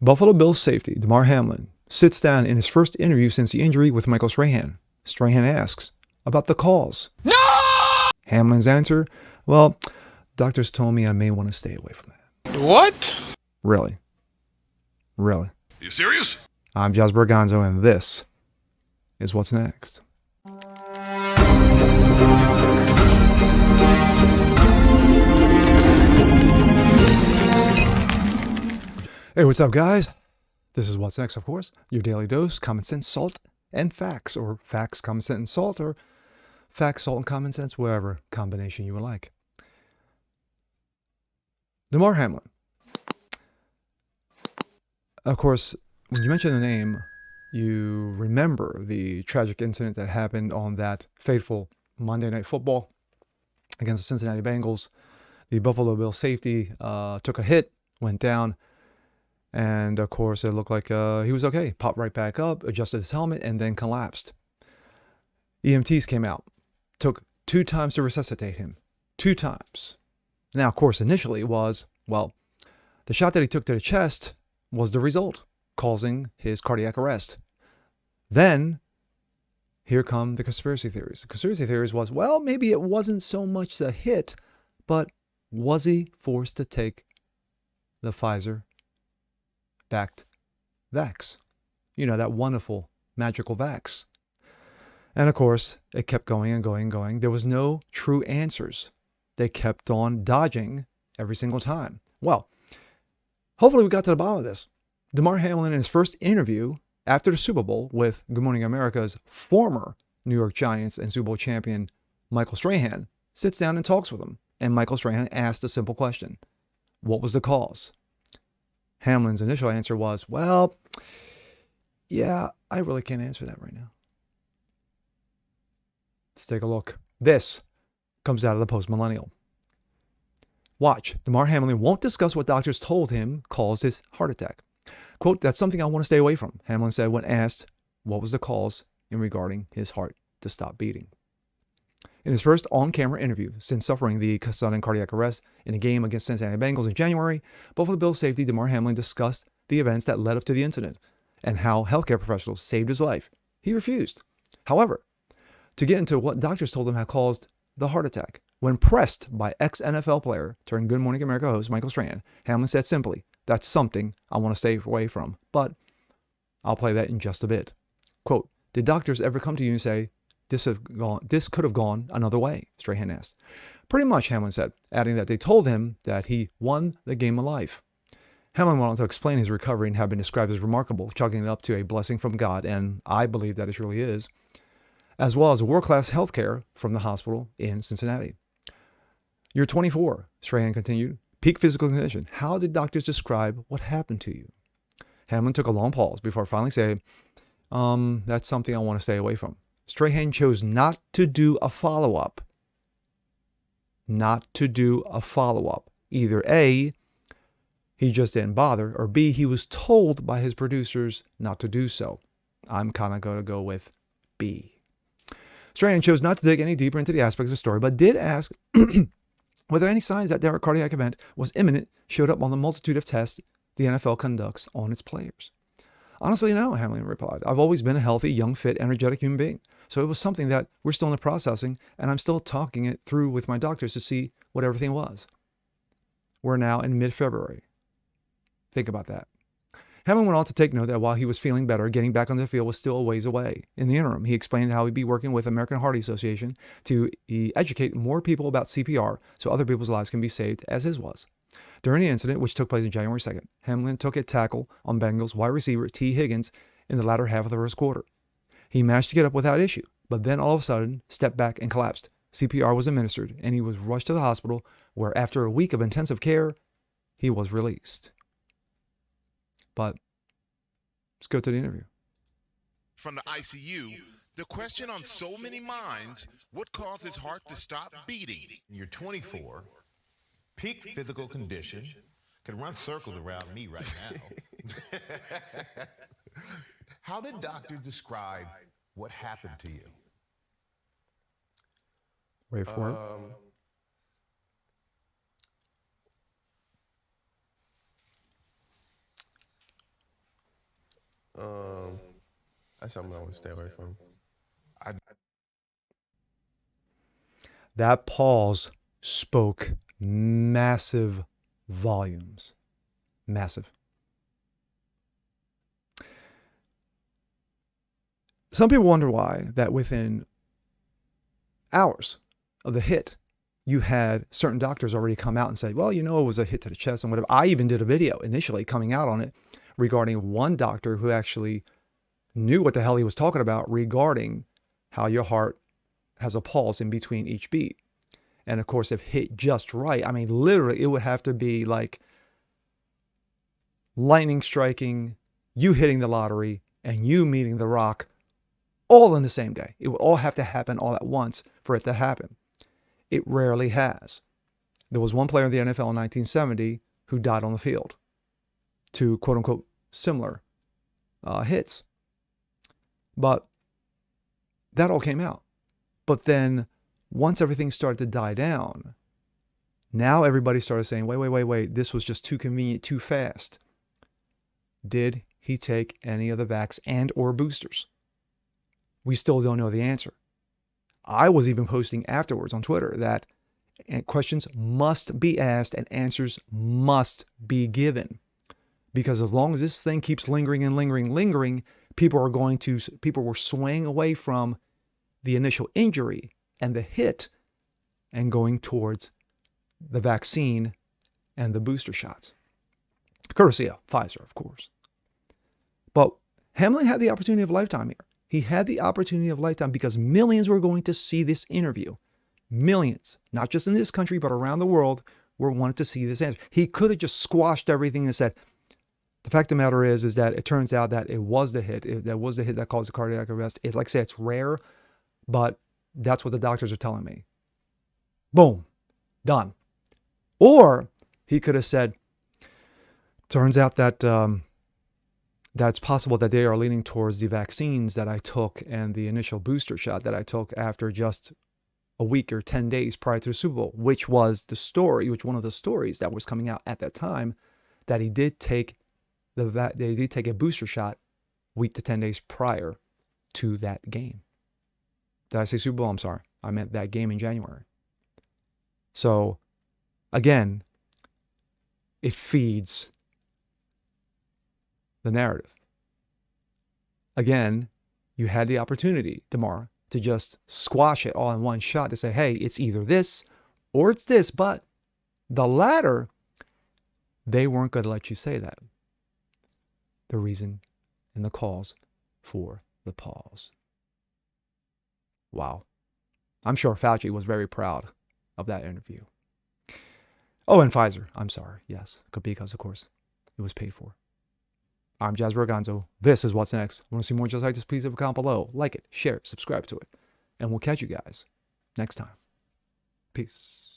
Buffalo Bills safety Damar Hamlin sits down in his first interview since the injury with Michael Strahan. Strahan asks about the cause. No! Hamlin's answer, well, doctors told me I may want to stay away from that. What? Really? Really? Are you serious? I'm Jazz Berganzo, and this is What's Next. Hey, what's up, guys? This is What's Next, of course. Your daily dose, common sense, salt, and facts. Or facts, common sense, and salt. Or facts, salt, and common sense, whatever combination you would like. Damar Hamlin. Of course, when you mention the name, you remember the tragic incident that happened on that fateful Monday Night Football against the Cincinnati Bengals. The Buffalo Bills safety took a hit, went down, and of course it looked like he was okay. Popped right back up, adjusted his helmet, and then collapsed. EMTs came out, took 2 times to resuscitate him. 2 times. Now, of course, initially it was, well, the shot that he took to the chest was the result, causing his cardiac arrest. Then, here come the conspiracy theories. The conspiracy theories was, well, maybe it wasn't so much the hit, but was he forced to take the Pfizer-backed vax? You know, that wonderful, magical vax. And of course, it kept going and going and going. There was no true answers. They kept on dodging every single time. Well, hopefully we got to the bottom of this. Damar Hamlin, in his first interview after the Super Bowl with Good Morning America's former New York Giants and Super Bowl champion Michael Strahan, sits down and talks with him. And Michael Strahan asked a simple question. What was the cause? Hamlin's initial answer was, well, yeah, I really can't answer that right now. Let's take a look. This comes out of the Post-Millennial. Watch. Damar Hamlin won't discuss what doctors told him caused his heart attack. Quote, that's something I want to stay away from, Hamlin said when asked what was the cause in regarding his heart to stop beating. In his first on-camera interview since suffering the sudden cardiac arrest in a game against Cincinnati Bengals in January, Buffalo Bills safety Damar Hamlin discussed the events that led up to the incident and how healthcare professionals saved his life. He refused, however, to get into what doctors told him had caused the heart attack. When pressed by ex-NFL player turned Good Morning America host Michael Strahan, Hamlin said simply, that's something I want to stay away from, but I'll play that in just a bit. Quote, did doctors ever come to you and say, this could have gone another way? Strahan asked. Pretty much, Hamlin said, adding that they told him that he won the game of life. Hamlin went on to explain his recovery and had been described as remarkable, chalking it up to a blessing from God, and I believe that it truly is, as well as world-class health care from the hospital in Cincinnati. You're 24, Strahan continued. Peak physical condition. How did doctors describe what happened to you? Hamlin took a long pause before finally saying, that's something I want to stay away from. Strahan chose not to do a follow-up. Not to do a follow-up. Either A, he just didn't bother, or B, he was told by his producers not to do so. I'm kind of going to go with B. Strahan chose not to dig any deeper into the aspects of the story, but did ask whether any signs that their cardiac event was imminent showed up on the multitude of tests the NFL conducts on its players. Honestly, no, Hamlin replied. I've always been a healthy, young, fit, energetic human being. So it was something that we're still in the processing, and I'm still talking it through with my doctors to see what everything was. We're now in mid-February. Think about that. Hamlin went on to take note that while he was feeling better, getting back on the field was still a ways away. In the interim, he explained how he'd be working with American Heart Association to educate more people about CPR so other people's lives can be saved as his was. During the incident, which took place on January 2nd, Hamlin took a tackle on Bengals wide receiver T. Higgins in the latter half of the first quarter. He managed to get up without issue, but then all of a sudden stepped back and collapsed. CPR was administered, and he was rushed to the hospital where, after a week of intensive care, he was released. But let's go to the interview. From the ICU, the question on so many minds, what caused his heart to stop beating? You're 24, peak physical condition, can run circles around me right now. How did doctor describe what happened to you? Wait for it. That's something I want to stay away from. That pause spoke massive volumes. Massive. Some people wonder why that within hours of the hit, you had certain doctors already come out and say, well, it was a hit to the chest and whatever. I even did a video initially coming out on it regarding one doctor who actually knew what the hell he was talking about regarding how your heart has a pulse in between each beat. And of course, if hit just right, I mean, literally, it would have to be like lightning striking, you hitting the lottery, and you meeting The Rock all in the same day. It would all have to happen all at once for it to happen. It rarely has. There was one player in the NFL in 1970 who died on the field to quote unquote similar hits. But that all came out. But then once everything started to die down, now everybody started saying, wait, this was just too convenient, too fast. Did he take any of the vax and or boosters? We still don't know the answer. I was even posting afterwards on Twitter that questions must be asked and answers must be given. Because as long as this thing keeps lingering and lingering, people were swaying away from the initial injury and the hit and going towards the vaccine and the booster shots. Courtesy of Pfizer, of course. But Hamlin had the opportunity of a lifetime here. He had the opportunity of a lifetime because millions were going to see this interview. Millions, not just in this country, but around the world, wanted to see this answer. He could have just squashed everything and said, the fact of the matter is that it turns out that it was the hit. That was the hit that caused the cardiac arrest. Like I say, it's rare, but that's what the doctors are telling me. Boom, done. Or he could have said, turns out that that's possible that they are leaning towards the vaccines that I took and the initial booster shot that I took after just a week or 10 days prior to the Super Bowl, which one of the stories that was coming out at that time, that he did take a booster shot week to 10 days prior to that game. Did I say Super Bowl? I'm sorry. I meant that game in January. So, again, it feeds the narrative. Again, you had the opportunity, Damar, to just squash it all in one shot to say, hey, it's either this or it's this, but the latter, they weren't going to let you say that. The reason and the cause for the pause. Wow. I'm sure Fauci was very proud of that interview. Oh, and Pfizer. I'm sorry. Yes, because, of course, it was paid for. I'm Jazz Berganzo. This is What's Next. Want to see more just like this? Please leave a comment below. Like it, share it, subscribe to it. And we'll catch you guys next time. Peace.